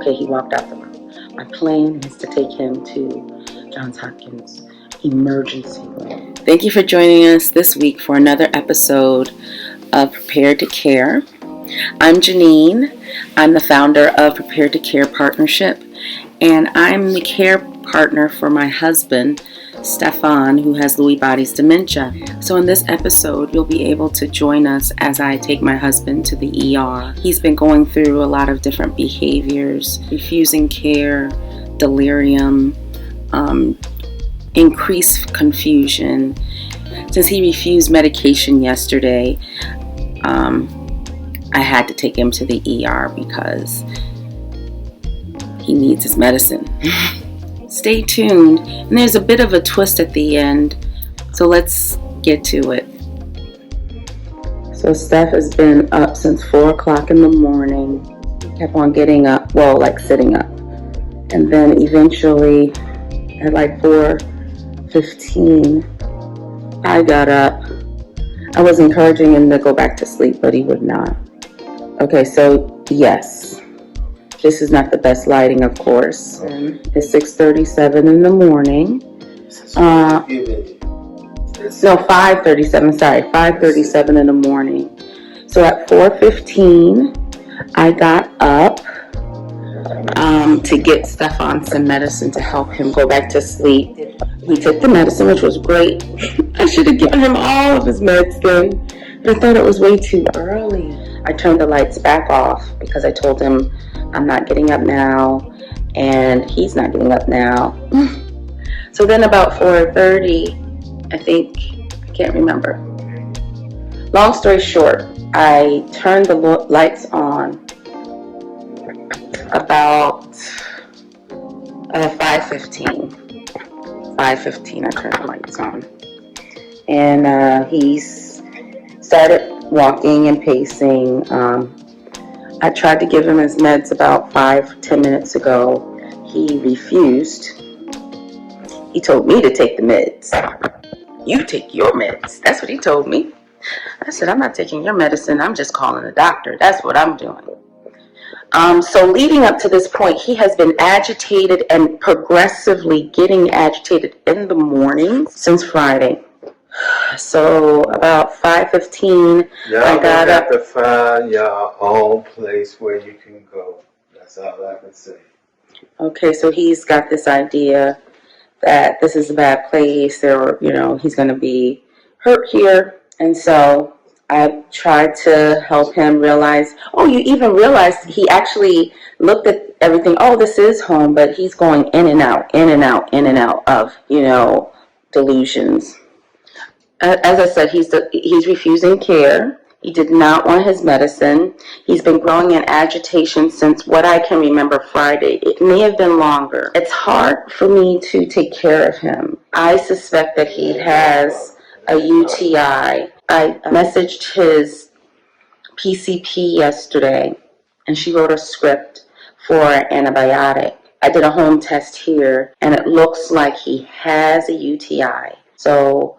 Okay, he walked out the room. My plan is to take him to Johns Hopkins emergency room. Thank you for joining us this week for another episode of Prepared to Care. I'm Janine. I'm the founder of Prepared to Care Partnership, and I'm the care partner for my husband, Stefan, who has Lewy body's dementia. So in this episode, you'll be able to join us as I take my husband to the ER. He's been going through a lot of different behaviors, refusing care, delirium, increased confusion. Since he refused medication yesterday, I had to take him to the ER because he needs his medicine. Stay tuned, and there's a bit of a twist at the end, so let's get to it. So Steph has been up since 4 o'clock in the morning. He kept on getting up, sitting up. And then eventually at 4:15, I got up. I was encouraging him to go back to sleep, but he would not. Okay, so yes, this is not the best lighting, of course. It's 6:37 in the morning. No, 5:37, sorry, 5:37 in the morning. So at 4:15, I got up to get Stefan some medicine to help him go back to sleep. We took the medicine, which was great. I should have given him all of his meds then, but I thought it was way too early. I turned the lights back off because I told him I'm not getting up now, and he's not getting up now. So then about 4:30, I can't remember. Long story short, I turned the lights on about 5:15. 5:15, I turned the lights on. And he started walking and pacing. I tried to give him his meds about 5-10 minutes ago. He refused. He told me to take the meds. You take your meds. That's what he told me. I said, I'm not taking your medicine. I'm just calling the doctor. That's what I'm doing. So leading up to this point, he has been agitated and progressively getting agitated in the morning since Friday. So about 5:15, I got up. You have to find your own place where you can go. That's all I can say. Okay, so he's got this idea that this is a bad place, or he's going to be hurt here, and so I tried to help him realize. Oh, you even realized he actually looked at everything. Oh, this is home, but he's going in and out, in and out, in and out of delusions. As I said, he's refusing care. He did not want his medicine. He's been growing in agitation since what I can remember Friday. It may have been longer. It's hard for me to take care of him. I suspect that he has a UTI. I messaged his PCP yesterday, and she wrote a script for an antibiotic. I did a home test here, and it looks like he has a UTI. So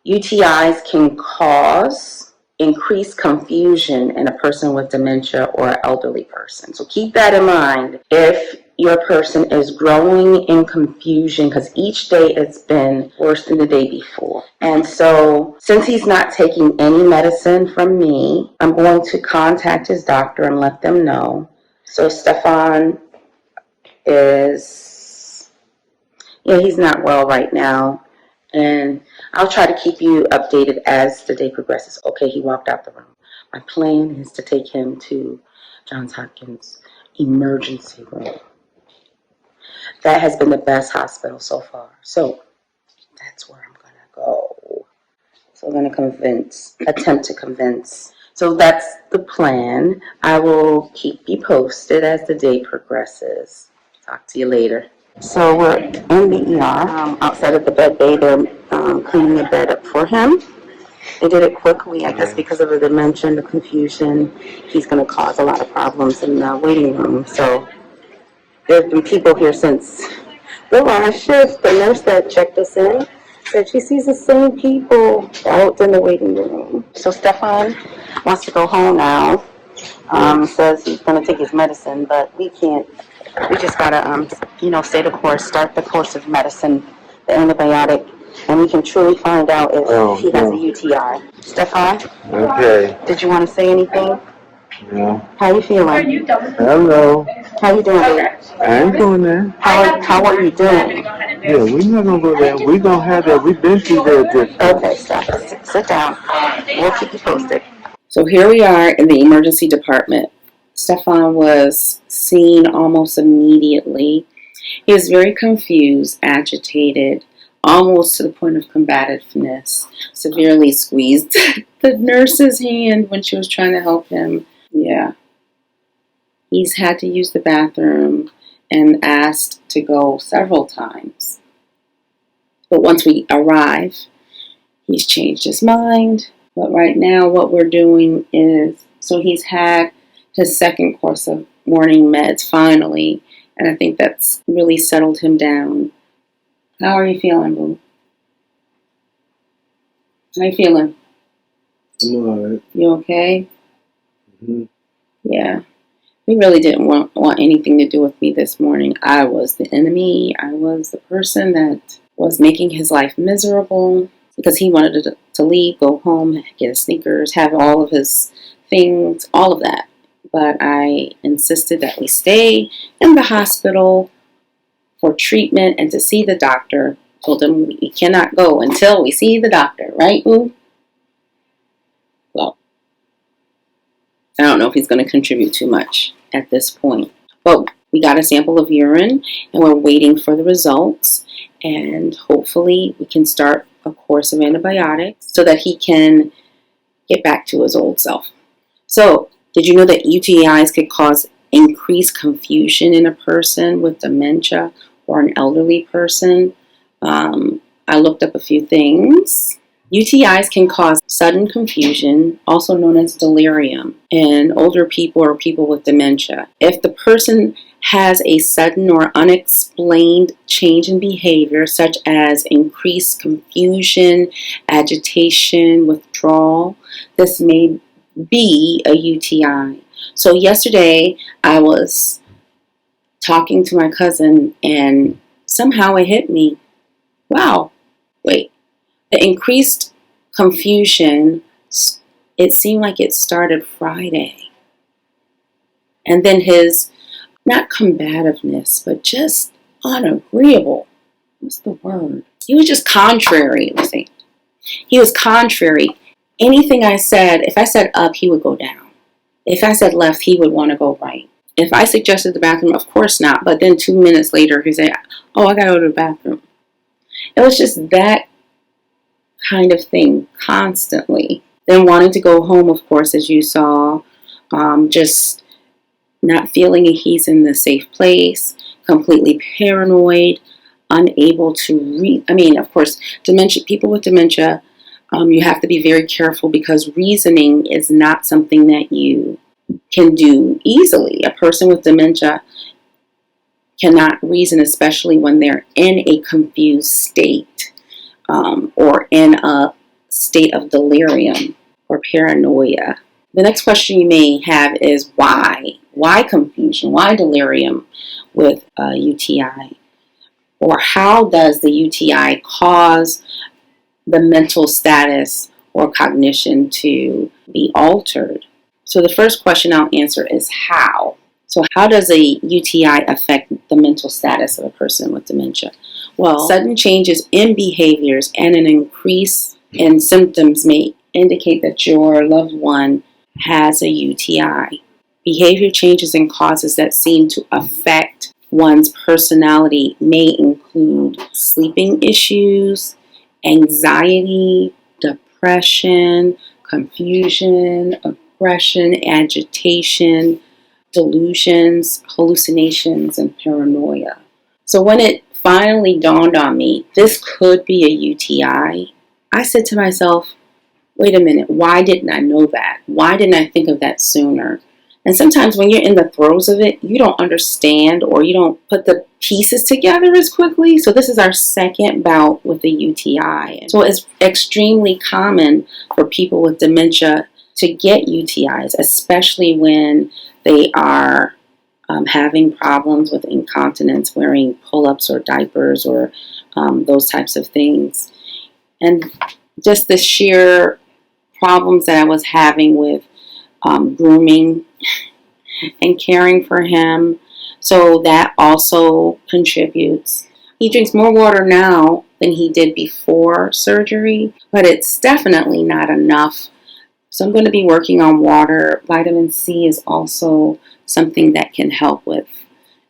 UTIs can cause increased confusion in a person with dementia or an elderly person. So keep that in mind if your person is growing in confusion, because each day it's been worse than the day before. And so since he's not taking any medicine from me, I'm going to contact his doctor and let them know. So Stefan he's not well right now. And I'll try to keep you updated as the day progresses. Okay, he walked out the room. My plan is to take him to Johns Hopkins emergency room. That has been the best hospital so far. So that's where I'm going to go. So I'm going to attempt to convince. So that's the plan. I will keep you posted as the day progresses. Talk to you later. So we're in the ER, outside of the bed bay. They're cleaning the bed up for him. They did it quickly, I guess, because of the dementia and the confusion. He's going to cause a lot of problems in the waiting room. So there's been people here since the last shift. The nurse that checked us in said she sees the same people out in the waiting room. So Stefan wants to go home now. Says he's going to take his medicine, but we can't We just gotta, stay the course, start the course of medicine, the antibiotic, and we can truly find out if he has a UTI. Stefan? Okay. Did you want to say anything? Yeah. How you feeling? Hello. How you doing, babe? I ain't doing that. How are you doing? Yeah, we're not gonna go there. We're gonna have that. We've been through that this time. Okay, stop. Sit down. We'll keep you posted. So here we are in the emergency department. Stefan was seen almost immediately. He was very confused, agitated, almost to the point of combativeness. Severely squeezed the nurse's hand when she was trying to help him. Yeah. He's had to use the bathroom and asked to go several times. But once we arrive, he's changed his mind. But right now what we're doing is, so he's had his second course of morning meds finally, and I think that's really settled him down. How are you feeling, boo? How you feeling? I'm alright. You okay? Mm-hmm. Yeah. He really didn't want anything to do with me this morning. I was the enemy. I was the person that was making his life miserable because he wanted to leave, go home, get his sneakers, have all of his things, all of that. But I insisted that we stay in the hospital for treatment and to see the doctor. Told him we cannot go until we see the doctor, right, boo? Well, I don't know if he's going to contribute too much at this point. But we got a sample of urine and we're waiting for the results. And hopefully we can start a course of antibiotics so that he can get back to his old self. So, did you know that UTIs could cause increased confusion in a person with dementia or an elderly person? I looked up a few things. UTIs can cause sudden confusion, also known as delirium, in older people or people with dementia. If the person has a sudden or unexplained change in behavior, such as increased confusion, agitation, withdrawal, this may be a UTI. So yesterday I was talking to my cousin and somehow it hit me. Wow, wait. The increased confusion, it seemed like it started Friday. And then his, not combativeness, but just unagreeable. What's the word? He was just contrary, let's say. He was contrary. Anything I said, if I said up, he would go down. If I said left, he would want to go right. If I suggested the bathroom, of course not. But then 2 minutes later, he said, oh, I got to go to the bathroom. It was just that kind of thing constantly. Then wanting to go home, of course, as you saw, just not feeling he's in the safe place, completely paranoid, unable to read. I mean, of course, dementia. People with dementia, you have to be very careful because reasoning is not something that you can do easily. A person with dementia cannot reason, especially when they're in a confused state. Or in a state of delirium or paranoia. The next question you may have is why? Why confusion? Why delirium with UTI? Or how does the UTI cause the mental status or cognition to be altered? So the first question I'll answer is how. So how does a UTI affect the mental status of a person with dementia? Well, sudden changes in behaviors and an increase in symptoms may indicate that your loved one has a UTI. Behavior changes and causes that seem to affect one's personality may include sleeping issues, anxiety, depression, confusion, aggression, agitation, delusions, hallucinations, and paranoia. So when it finally dawned on me, this could be a UTI, I said to myself, wait a minute, why didn't I know that? Why didn't I think of that sooner? And sometimes when you're in the throes of it, you don't understand or you don't put the pieces together as quickly. So this is our second bout with a UTI. So it's extremely common for people with dementia to get UTIs, especially when they are having problems with incontinence, wearing pull-ups or diapers or those types of things. And just the sheer problems that I was having with grooming and caring for him. So that also contributes. He drinks more water now than he did before surgery, but it's definitely not enough. So I'm going to be working on water. Vitamin C is also something that can help with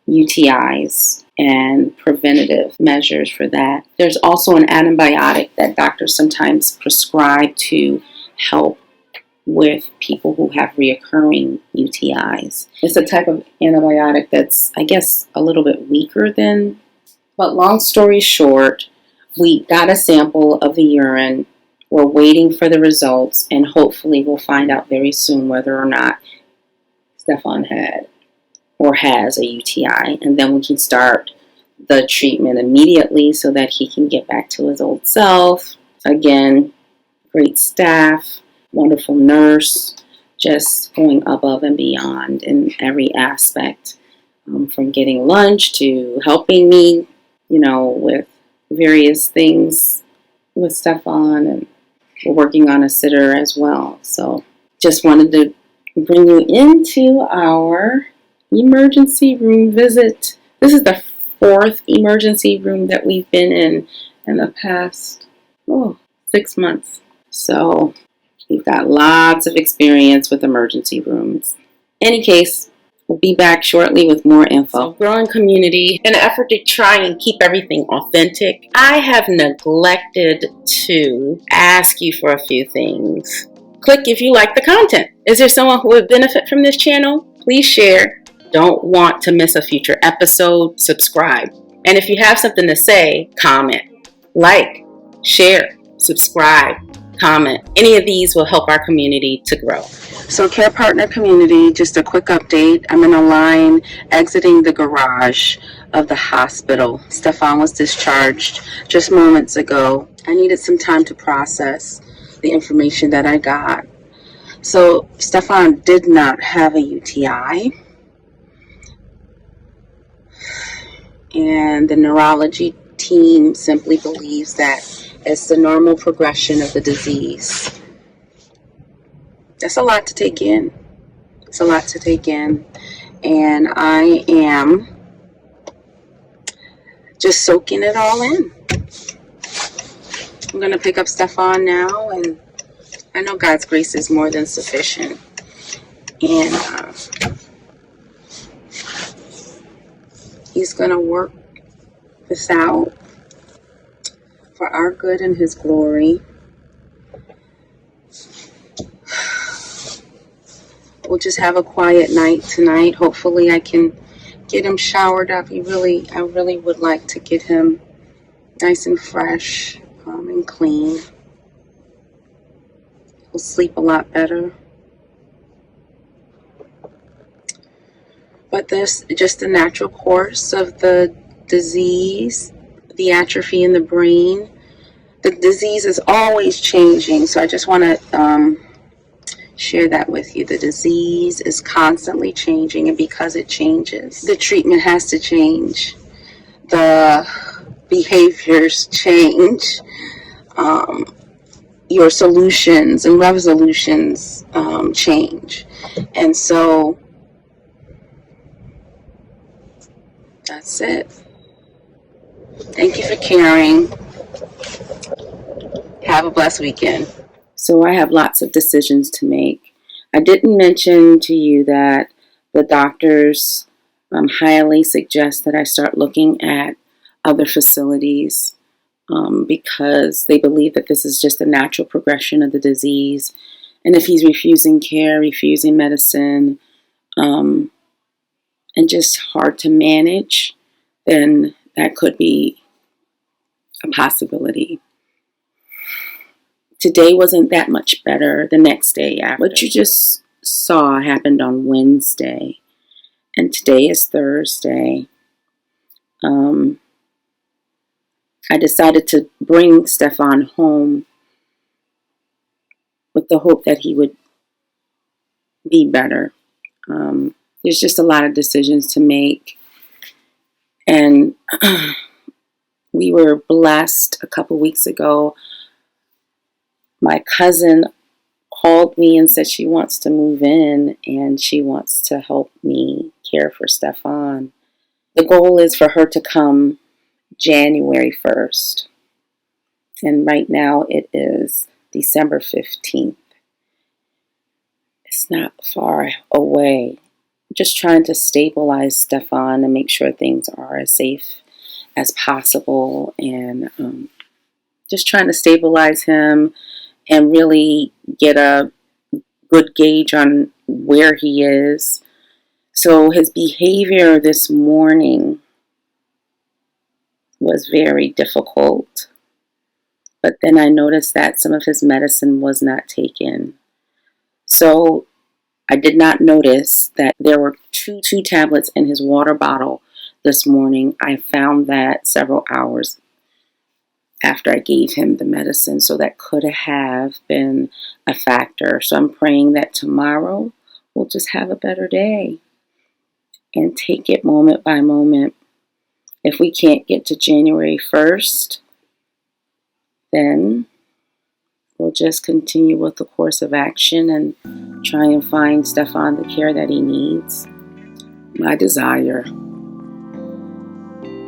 UTIs and preventative measures for that. There's also an antibiotic that doctors sometimes prescribe to help with people who have reoccurring UTIs. It's a type of antibiotic that's, I guess, a little bit weaker than, but long story short, we got a sample of the urine. We're waiting for the results, and hopefully we'll find out very soon whether or not Stefan had or has a UTI, and then we can start the treatment immediately so that he can get back to his old self. Again, great staff, wonderful nurse, just going above and beyond in every aspect, from getting lunch to helping me, with various things with Stefan, and we're working on a sitter as well. So just wanted to bring you into our emergency room visit. This is the 4th emergency room that we've been in the past 6 months. So we've got lots of experience with emergency rooms. Any case, we'll be back shortly with more info. So, growing community. In an effort to try and keep everything authentic, I have neglected to ask you for a few things. Click if you like the content. Is there someone who would benefit from this channel? Please share. Don't want to miss a future episode. Subscribe. And if you have something to say, comment. Like, share, subscribe, comment. Any of these will help our community to grow. So CarePartner community, just a quick update. I'm in a line exiting the garage of the hospital. Stefan was discharged just moments ago. I needed some time to process the information that I got. So Stefan did not have a UTI. And the neurology team simply believes that it's the normal progression of the disease. That's a lot to take in. It's a lot to take in. And I am just soaking it all in. I'm going to pick up Stefan now, and I know God's grace is more than sufficient. And He's going to work this out for our good and His glory. We'll just have a quiet night tonight. Hopefully I can get him showered up. I really would like to get him nice and fresh and clean. He'll sleep a lot better. But there's just the natural course of the disease, the atrophy in the brain. The disease is always changing, so I just want to share that with you. The disease is constantly changing, and because it changes, the treatment has to change. The behaviors change. Your solutions and resolutions change. And so that's it. Thank you for caring. Have a blessed weekend. So I have lots of decisions to make. I didn't mention to you that the doctors highly suggest that I start looking at other facilities because they believe that this is just a natural progression of the disease. And if he's refusing care, refusing medicine, and just hard to manage, then that could be a possibility. Today wasn't that much better. The next day after. What you just saw happened on Wednesday. And today is Thursday. I decided to bring Stefan home with the hope that he would be better. there's just a lot of decisions to make. And we were blessed a couple weeks ago. My cousin called me and said she wants to move in and she wants to help me care for Stefan. The goal is for her to come January 1st. And right now it is December 15th. It's not far away. Just trying to stabilize Stefan and make sure things are as safe as possible, and just trying to stabilize him and really get a good gauge on where he is. So his behavior this morning was very difficult, but then I noticed that some of his medicine was not taken. So I did not notice that there were two tablets in his water bottle this morning. I found that several hours after I gave him the medicine, so that could have been a factor. So I'm praying that tomorrow we'll just have a better day and take it moment by moment. If we can't get to January 1st, then we'll just continue with the course of action and try and find Stefan the care that he needs. My desire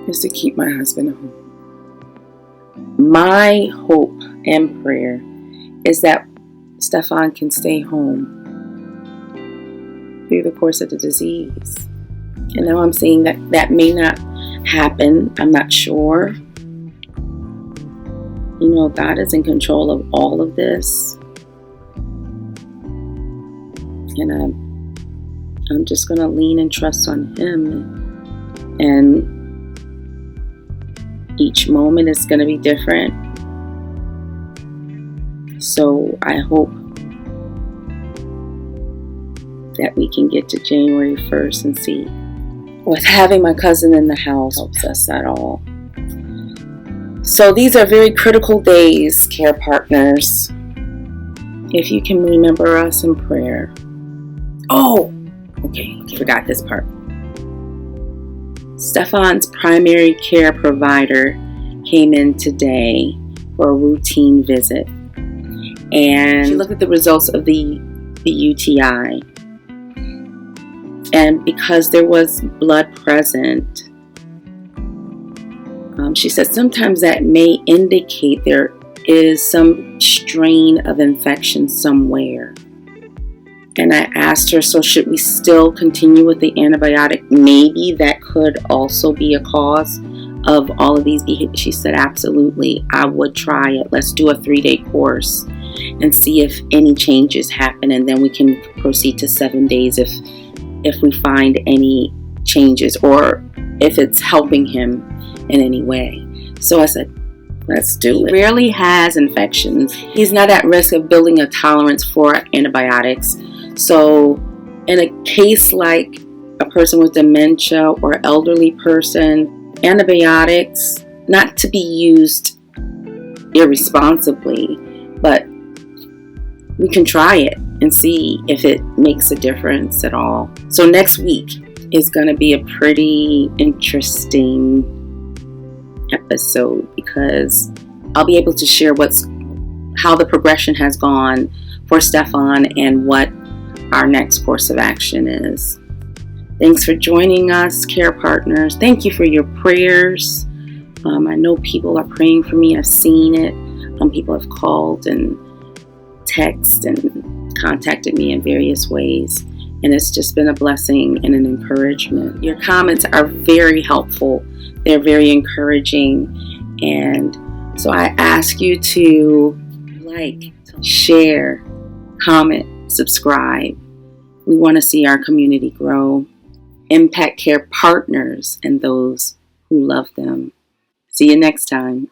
is to keep my husband home. My hope and prayer is that Stefan can stay home through the course of the disease. And now I'm saying that may not happen. I'm not sure. You know, God is in control of all of this. And I'm just going to lean and trust on Him. And each moment is going to be different. So I hope that we can get to January 1st and see if having my cousin in the house helps us at all. So these are very critical days, care partners. If you can remember us in prayer. Oh, okay, I forgot this part. Stefan's primary care provider came in today for a routine visit. And she looked at the results of the UTI. And because there was blood present, she said sometimes that may indicate there is some strain of infection somewhere. And I asked her, so should we still continue with the antibiotic? Maybe that could also be a cause of all of these behaviors. She said, absolutely, I would try it. Let's do a 3-day course and see if any changes happen. And then we can proceed to 7 days if we find any changes or if it's helping him in any way. So I said, let's do it. He rarely has infections. He's not at risk of building a tolerance for antibiotics. So in a case like a person with dementia or elderly person, antibiotics, not to be used irresponsibly, but we can try it and see if it makes a difference at all. So next week is going to be a pretty interesting episode because I'll be able to share how the progression has gone for Stefan and what our next course of action is. Thanks for joining us, care partners. Thank you for your prayers. I know people are praying for me. I've seen it. People have called and texted and contacted me in various ways. And it's just been a blessing and an encouragement. Your comments are very helpful. They're very encouraging. And so I ask you to like, share, comment, subscribe. We want to see our community grow, impact care partners and those who love them. See you next time.